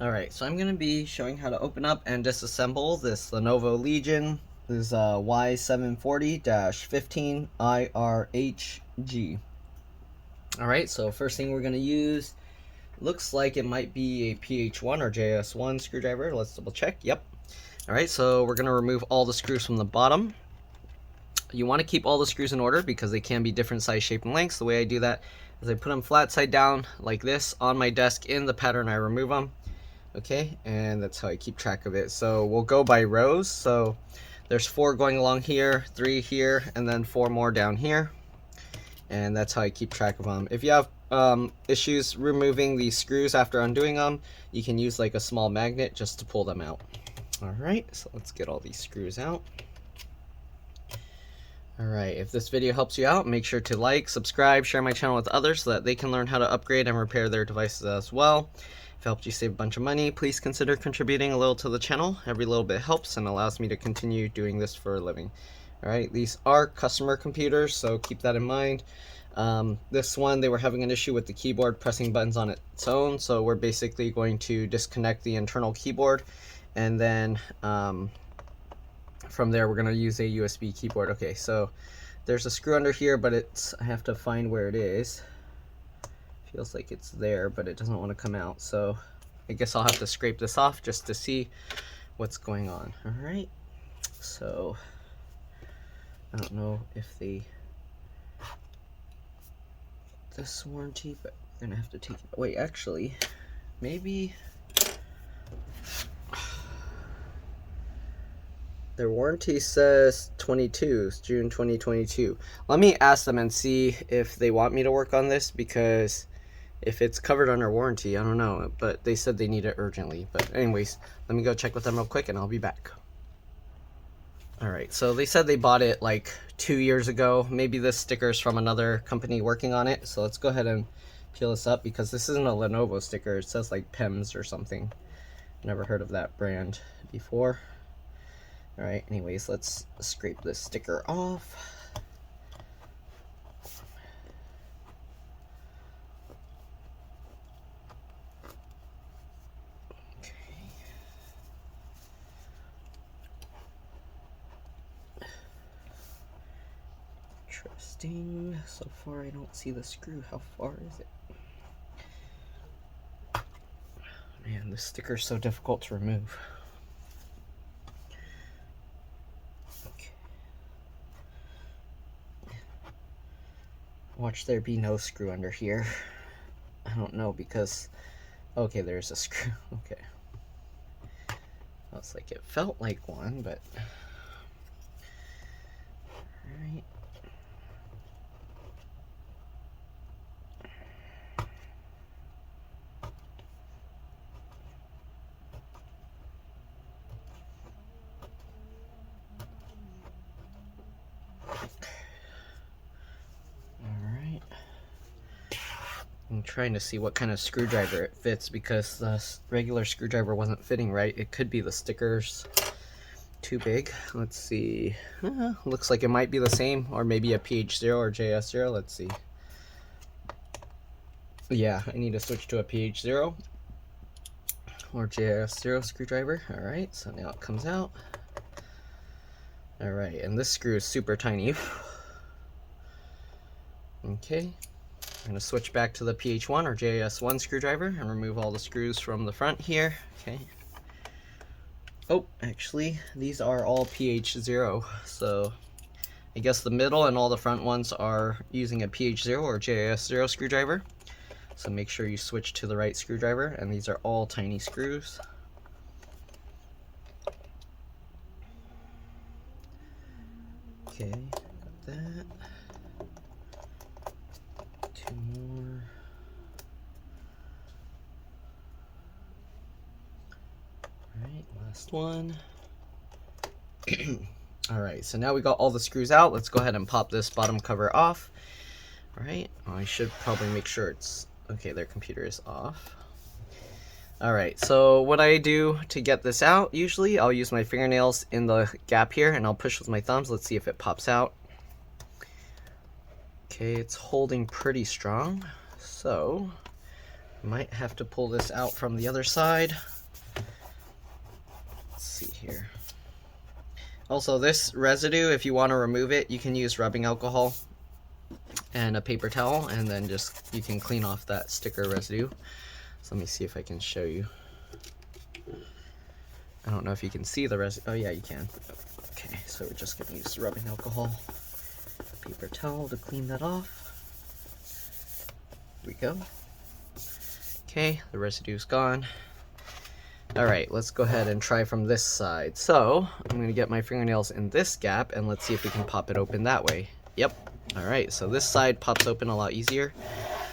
Alright, so I'm going to be showing how to open up and disassemble this Lenovo Legion. This is Y740-15IRHG. Alright, so first thing we're going to use, looks like it might be a PH1 or JS1 screwdriver. Let's double check. Yep. Alright, so we're going to remove all the screws from the bottom. You want to keep all the screws in order because they can be different size, shape, and lengths. The way I do that is I put them flat side down like this on my desk in the pattern I remove them. Okay, and that's how I keep track of it. So we'll go by rows. So there's 4 going along here, 3 here, and then 4 more down here. And that's how I keep track of them. If you have issues removing these screws after undoing them, you can use like a small magnet just to pull them out. Alright, so let's get all these screws out. Alright, if this video helps you out, make sure to like, subscribe, share my channel with others so that they can learn how to upgrade and repair their devices as well. If it helped you save a bunch of money, please consider contributing a little to the channel. Every little bit helps and allows me to continue doing this for a living. Alright, these are customer computers, so keep that in mind. This one, they were having an issue with the keyboard pressing buttons on its own, so we're basically going to disconnect the internal keyboard, and then from there we're going to use a USB keyboard. Okay, so there's a screw under here, but I have to find where it is. Feels like it's there, but it doesn't want to come out, so I guess I'll have to scrape this off just to see what's going on. Alright, so I don't know if this warranty, but we're gonna have to take it. Wait, actually, maybe their warranty says June 2022. Let me ask them and see if they want me to work on this, because if it's covered under warranty, I don't know, but they said they need it urgently. But anyways, let me go check with them real quick and I'll be back. Alright, so they said they bought it like 2 years ago. Maybe this sticker's from another company working on it. So let's go ahead and peel this up, because this isn't a Lenovo sticker. It says like PEMS or something. Never heard of that brand before. Alright, anyways, let's scrape this sticker off. Interesting. So far I don't see the screw. How far is it? Man, this sticker's so difficult to remove. Okay. Watch there be no screw under here. I don't know, because okay, there's a screw. Okay. Looks like it felt like one, but alright. I'm trying to see what kind of screwdriver it fits, because the regular screwdriver wasn't fitting right. It could be the stickers too big. Let's see. Looks like it might be the same, or maybe a PH0 or JS0. Let's see. Yeah, I need to switch to a PH0 or JS0 screwdriver. Alright, so now it comes out. Alright, and this screw is super tiny. Okay. I'm going to switch back to the PH1 or JS1 screwdriver and remove all the screws from the front here. Okay. Oh, actually, these are all PH0. So I guess the middle and all the front ones are using a PH0 or JS0 screwdriver. So make sure you switch to the right screwdriver, and these are all tiny screws. Okay, got that. 2 more. Alright, last one. Alright, so now we got all the screws out. Let's go ahead and pop this bottom cover off. Alright, I should probably make sure it's okay. Their computer is off. Alright, so what I do to get this out, usually I'll use my fingernails in the gap here and I'll push with my thumbs. Let's see if it pops out. Okay, it's holding pretty strong. So Might have to pull this out from the other side. Let's see here. Also, this residue, if you want to remove it, you can use rubbing alcohol and a paper towel, and then just you can clean off that sticker residue. So let me see if I can show you. I don't know if you can see the residue. Oh yeah, you can. Okay, so we're just gonna use rubbing alcohol, paper towel to clean that off. Here we go. Okay, the residue's gone. Alright, let's go ahead and try from this side. So, I'm going to get my fingernails in this gap, and let's see if we can pop it open that way. Yep. Alright, so this side pops open a lot easier,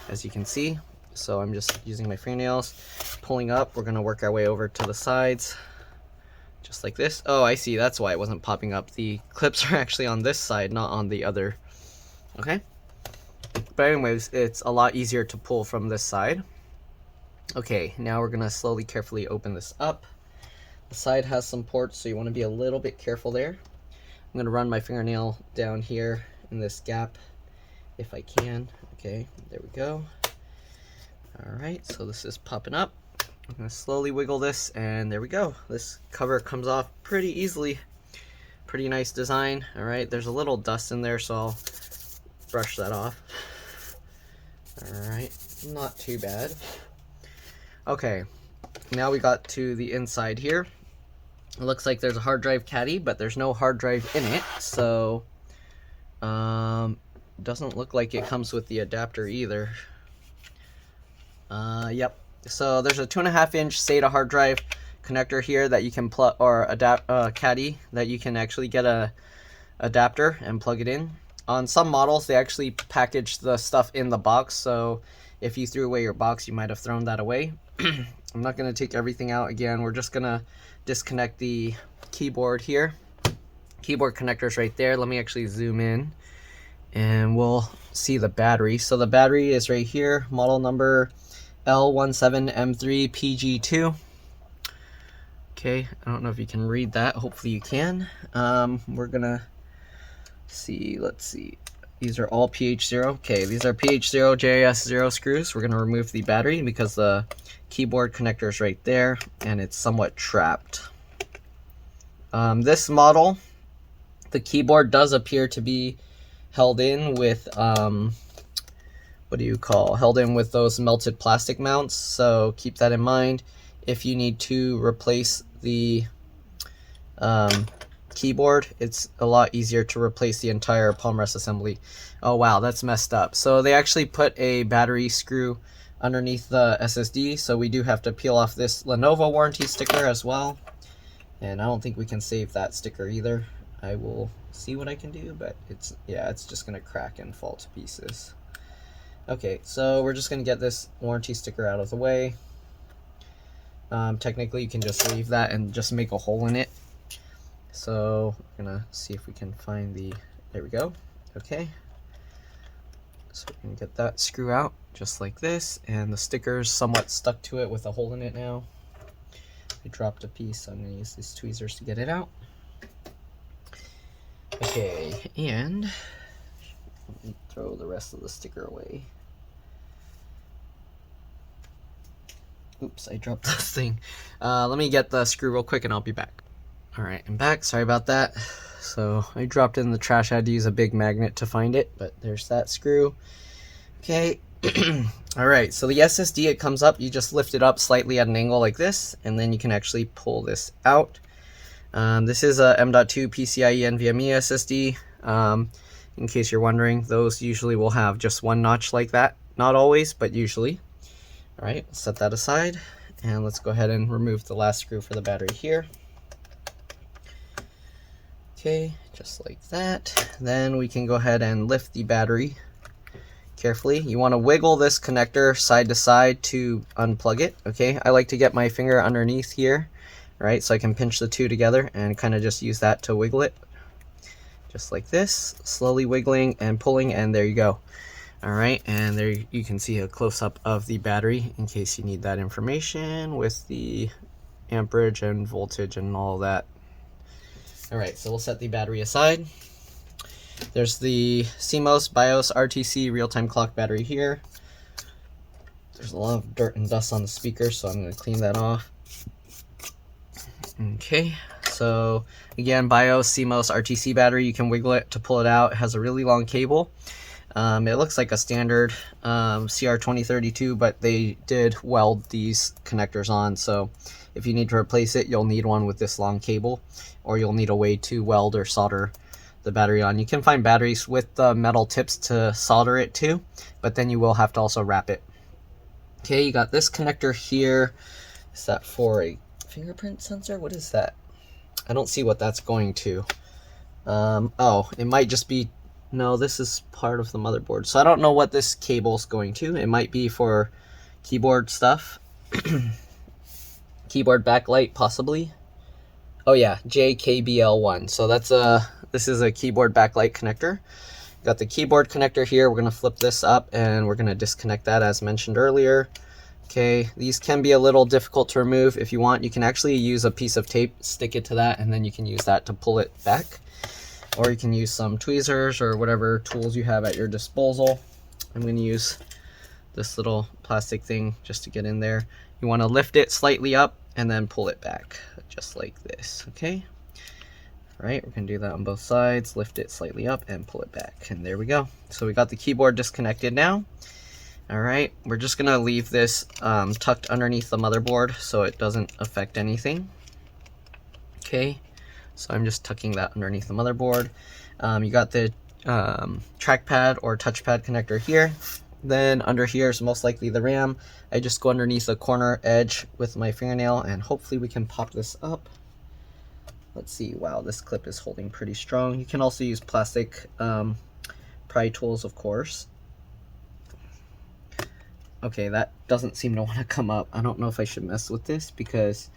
as you can see. So I'm just using my fingernails, pulling up. We're going to work our way over to the sides, just like this. Oh, I see, that's why it wasn't popping up. The clips are actually on this side, not on the other. Okay? But anyways, it's a lot easier to pull from this side. Okay, now we're gonna slowly, carefully open this up. The side has some ports, so you want to be a little bit careful there. I'm gonna run my fingernail down here in this gap if I can. Okay, there we go. Alright, so this is popping up. I'm gonna slowly wiggle this, and there we go. This cover comes off pretty easily. Pretty nice design. Alright, there's a little dust in there, so I'll brush that off. Alright, not too bad. Okay, now we got to the inside here. It looks like there's a hard drive caddy, but there's no hard drive in it, so doesn't look like it comes with the adapter either. Yep. So there's a 2.5-inch SATA hard drive connector here that you can plug, or caddy that you can actually get a adapter and plug it in. On some models, they actually package the stuff in the box, so if you threw away your box, you might have thrown that away. I'm not going to take everything out again. We're just going to disconnect the keyboard here. Keyboard connector's right there. Let me actually zoom in and we'll see the battery. So the battery is right here, model number L17M3PG2. Okay, I don't know if you can read that. Hopefully you can. We're going to see, let's see. These are all pH0. Okay, these are pH0 JS0 screws. We're going to remove the battery because the keyboard connector is right there and it's somewhat trapped. This model, the keyboard does appear to be held in with, held in with those melted plastic mounts. So keep that in mind. If you need to replace the keyboard, it's a lot easier to replace the entire palm rest assembly. Oh wow, that's messed up. So they actually put a battery screw underneath the SSD, so we do have to peel off this Lenovo warranty sticker as well, and I don't think we can save that sticker either. I will see what I can do, but it's just gonna crack and fall to pieces. Okay, so we're just gonna get this warranty sticker out of the way. Technically you can just leave that and just make a hole in it. So we're gonna see if we can find the, there we go. Okay, so we can get that screw out just like this, and the sticker's somewhat stuck to it with a hole in it now. I dropped a piece, so I'm gonna use these tweezers to get it out. Okay, and let me throw the rest of the sticker away. Oops, I dropped this thing. Let me get the screw real quick and I'll be back. Alright, I'm back. Sorry about that. So I dropped it in the trash. I had to use a big magnet to find it, but there's that screw. Okay. Alright, so the SSD, it comes up. You just lift it up slightly at an angle like this, and then you can actually pull this out. This is a M.2 PCIe NVMe SSD. In case you're wondering, those usually will have just one notch like that. Not always, but usually. Alright, let's set that aside, and let's go ahead and remove the last screw for the battery here. Okay, just like that. Then we can go ahead and lift the battery carefully. You want to wiggle this connector side to side to unplug it. Okay, I like to get my finger underneath here, right, so I can pinch the two together and kind of just use that to wiggle it. Just like this, slowly wiggling and pulling, and there you go. Alright, and there you can see a close-up of the battery in case you need that information with the amperage and voltage and all that. Alright, so we'll set the battery aside. There's the Cmos Rtc real-time clock battery here. There's a lot of dirt and dust on the speaker, so I'm going to clean that off. Okay, so again, BIOS Cmos Rtc battery. You can wiggle it to pull it out. It has a really long cable. It looks like a standard CR2032, but they did weld these connectors on, so if you need to replace it, you'll need one with this long cable, or you'll need a way to weld or solder the battery on. You can find batteries with the metal tips to solder it to, but then you will have to also wrap it. Okay, you got this connector here. Is that for a fingerprint sensor? What is that? I don't see what that's going to. Oh, it might just be, no, this is part of the motherboard. So I don't know what this cable's going to. It might be for keyboard stuff. Keyboard backlight, possibly. Oh yeah, JKBL1. So that's this is a keyboard backlight connector. Got the keyboard connector here. We're gonna flip this up and we're gonna disconnect that as mentioned earlier. Okay, these can be a little difficult to remove. If you want, you can actually use a piece of tape, stick it to that, and then you can use that to pull it back. Or you can use some tweezers or whatever tools you have at your disposal. I'm gonna use this little plastic thing just to get in there. You wanna lift it slightly up and then pull it back, just like this, okay? All right, we're gonna do that on both sides, lift it slightly up and pull it back, and there we go. So we got the keyboard disconnected now. All right, we're just gonna leave this tucked underneath the motherboard so it doesn't affect anything. Okay, so I'm just tucking that underneath the motherboard. You got the trackpad or touchpad connector here. Then under here is most likely the RAM. I just go underneath the corner edge with my fingernail and hopefully we can pop this up. Let's see, wow, this clip is holding pretty strong. You can also use plastic pry tools, of course. Okay, that doesn't seem to want to come up. I don't know if I should mess with this because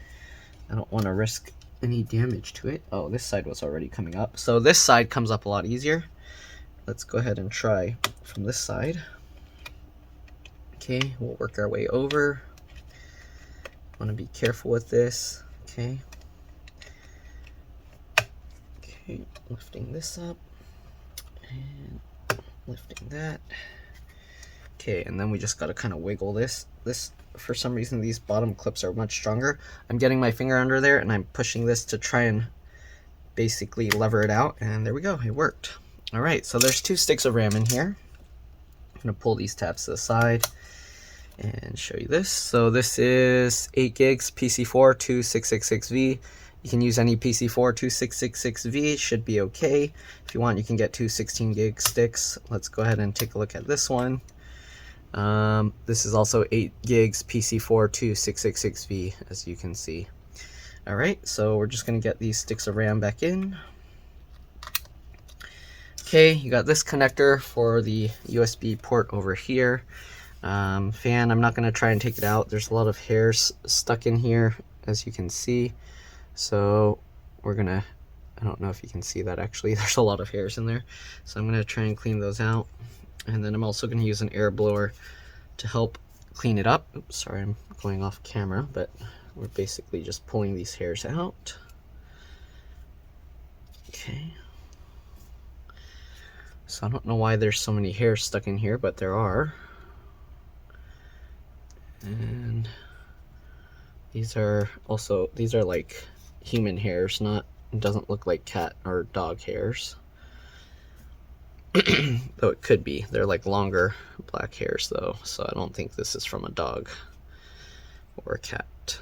I don't want to risk any damage to it. Oh, this side was already coming up. So this side comes up a lot easier. Let's go ahead and try from this side. Okay, we'll work our way over. Want to be careful with this. Okay. Okay, lifting this up and lifting that. Okay, and then we just got to kind of wiggle this. For some reason, these bottom clips are much stronger. I'm getting my finger under there and I'm pushing this to try and basically lever it out, and there we go, it worked. All right, so there's 2 sticks of RAM in here. I'm gonna pull these tabs to the side and show you this. So this is 8 gigs PC4 2666V. You can use any PC4 2666V, should be okay. If you want, you can get 2 16 gig sticks. Let's go ahead and take a look at this one. This is also 8 gigs PC4 2666V, as you can see. All right, so we're just gonna get these sticks of RAM back in. Okay, you got this connector for the USB port over here. Fan, I'm not gonna try and take it out. There's a lot of hairs stuck in here, as you can see. So we're gonna, I don't know if you can see that actually, there's a lot of hairs in there. So I'm gonna try and clean those out. And then I'm also gonna use an air blower to help clean it up. Oops, sorry, I'm going off camera, but we're basically just pulling these hairs out. Okay. So I don't know why there's so many hairs stuck in here, but there are. And these are like human hairs, not, it doesn't look like cat or dog hairs. Though it could be. They're like longer black hairs though, so I don't think this is from a dog or a cat.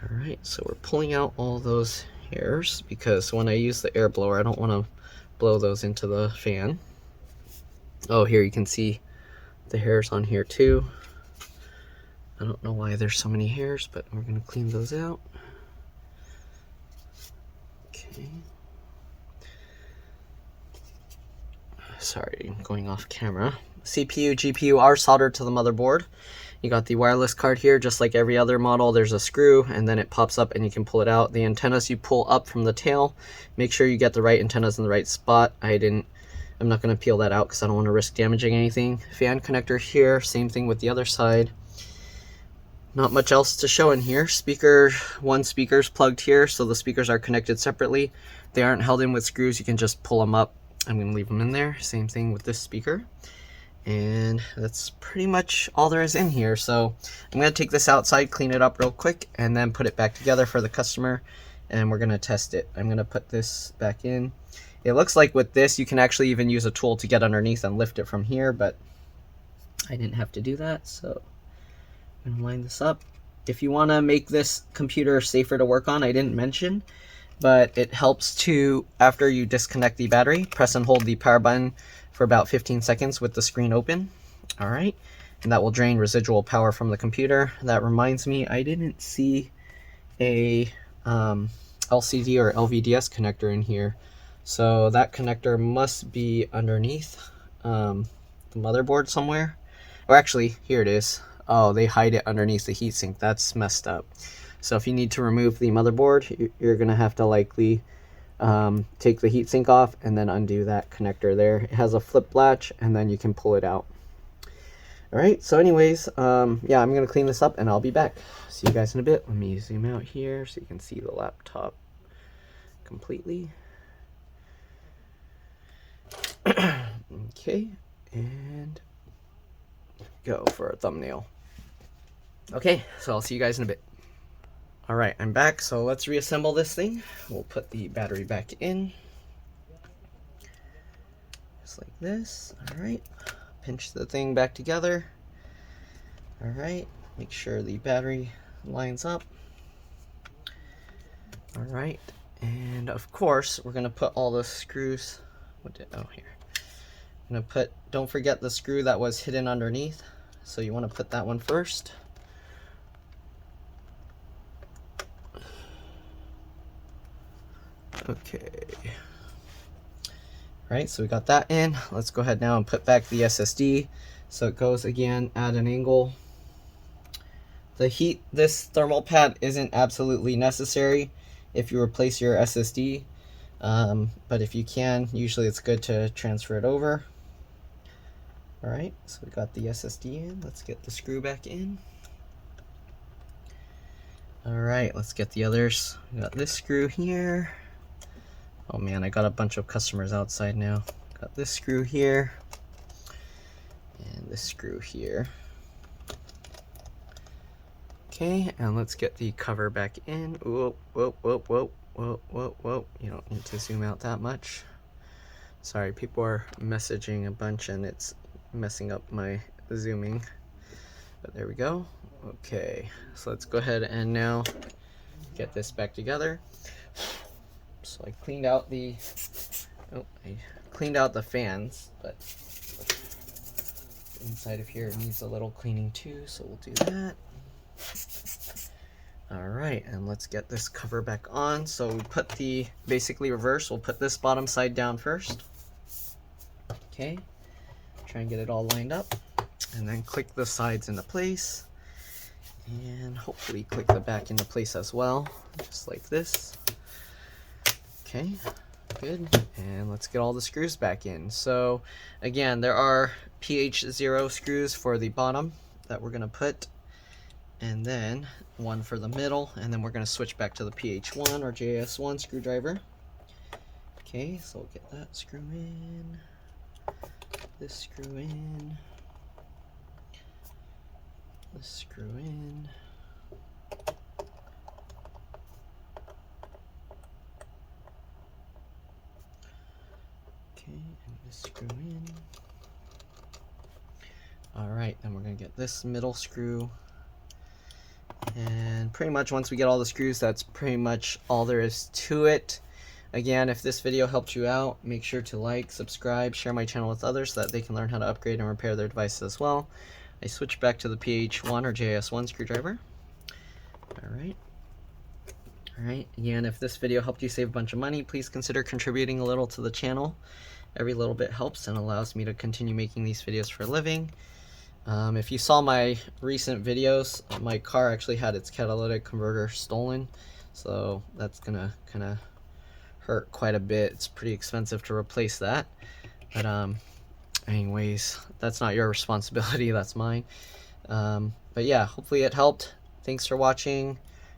Alright, so we're pulling out all those hairs because when I use the air blower, I don't want to blow those into the fan. Oh, here you can see the hairs on here too. I don't know why there's so many hairs, but we're going to clean those out. Okay. Sorry, I'm going off camera. CPU, GPU are soldered to the motherboard. You got the wireless card here, just like every other model. There's a screw, and then it pops up and you can pull it out. The antennas you pull up from the tail. Make sure you get the right antennas in the right spot. I'm not going to peel that out because I don't want to risk damaging anything. Fan connector here, same thing with the other side. Not much else to show in here. One speaker's plugged here, so the speakers are connected separately. They aren't held in with screws. You can just pull them up. I'm going to leave them in there. Same thing with this speaker. And that's pretty much all there is in here. So I'm going to take this outside, clean it up real quick, and then put it back together for the customer, and we're going to test it. I'm going to put this back in. It looks like with this you can actually even use a tool to get underneath and lift it from here, but I didn't have to do that, so I'm going to line this up. If you want to make this computer safer to work on, I didn't mention, but it helps to, after you disconnect the battery, press and hold the power button for about 15 seconds with the screen open. All right, and that will drain residual power from the computer. That reminds me, I didn't see a LCD or LVDS connector in here, so that connector must be underneath the motherboard somewhere. Or actually, here it is. Oh, they hide it underneath the heatsink. That's messed up. So if you need to remove the motherboard, you're gonna have to likely take the heatsink off and then undo that connector there. It has a flip latch, and then you can pull it out. All right, so anyways, yeah, I'm gonna clean this up and I'll be back. See you guys in a bit. Let me zoom out here so you can see the laptop completely. Okay, and go for a thumbnail. Okay, so I'll see you guys in a bit. All right, I'm back, so let's reassemble this thing. We'll put the battery back in, just like this. All right, pinch the thing back together. All right, make sure the battery lines up. All right, and of course, we're gonna put all the screws, oh, here. I'm gonna put, don't forget the screw that was hidden underneath. So you wanna put that one first. Okay. All right, so we got that in. Let's go ahead now and put back the SSD. So it goes again at an angle. This thermal pad isn't absolutely necessary if you replace your SSD, but if you can, usually it's good to transfer it over. All right, so we got the SSD in. Let's get the screw back in. All right, let's get the others. We got this screw here. Oh man, I got a bunch of customers outside now. Got this screw here, and this screw here. Okay, and let's get the cover back in. Whoa, whoa, whoa, whoa, whoa, whoa, whoa. You don't need to zoom out that much. Sorry, people are messaging a bunch and it's messing up my zooming. But there we go. Okay, so let's go ahead and now get this back together. So I cleaned out the fans, but inside of here needs a little cleaning too, so we'll do that. All right, and let's get this cover back on. So we put the, basically reverse, we'll put this bottom side down first. Okay, try and get it all lined up, and then click the sides into place, and hopefully click the back into place as well, just like this. Okay, good, and let's get all the screws back in. So again, there are PH0 screws for the bottom that we're gonna put, and then one for the middle, and then we're gonna switch back to the PH1 or JS1 screwdriver. Okay, so we'll get that screw in, this screw in, this screw in. Okay, and this screw in. All right, then we're gonna get this middle screw. And pretty much once we get all the screws, that's pretty much all there is to it. Again, if this video helped you out, make sure to like, subscribe, share my channel with others so that they can learn how to upgrade and repair their devices as well. I switched back to the PH1 or JS1 screwdriver. All right. All right, again, if this video helped you save a bunch of money, please consider contributing a little to the channel. Every little bit helps and allows me to continue making these videos for a living. If you saw my recent videos, my car actually had its catalytic converter stolen, so that's gonna kind of hurt quite a bit. It's pretty expensive to replace that, but anyways, that's not your responsibility, that's mine. But yeah, hopefully it helped. Thanks for watching.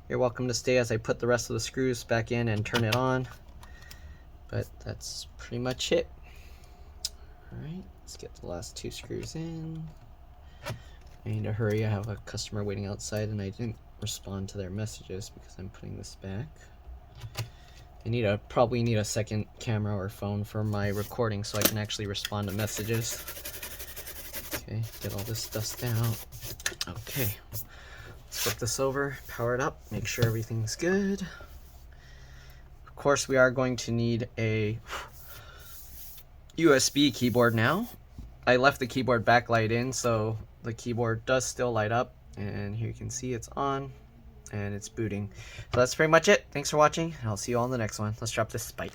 You're welcome to stay as I put the rest of the screws back in and turn it on, but that's pretty much it. All right. Let's get the last 2 screws in. I need to hurry. I have a customer waiting outside and I didn't respond to their messages because I'm putting this back. I probably need a second camera or phone for my recording so I can actually respond to messages. Okay, get all this dust out. Okay, let's flip this over, power it up, make sure everything's good. Of course, we are going to need a USB keyboard now. I left the keyboard backlight in, so the keyboard does still light up, and here you can see it's on and it's booting. So that's pretty much it. Thanks for watching, and I'll see you all in the next one. Let's drop this. Bye.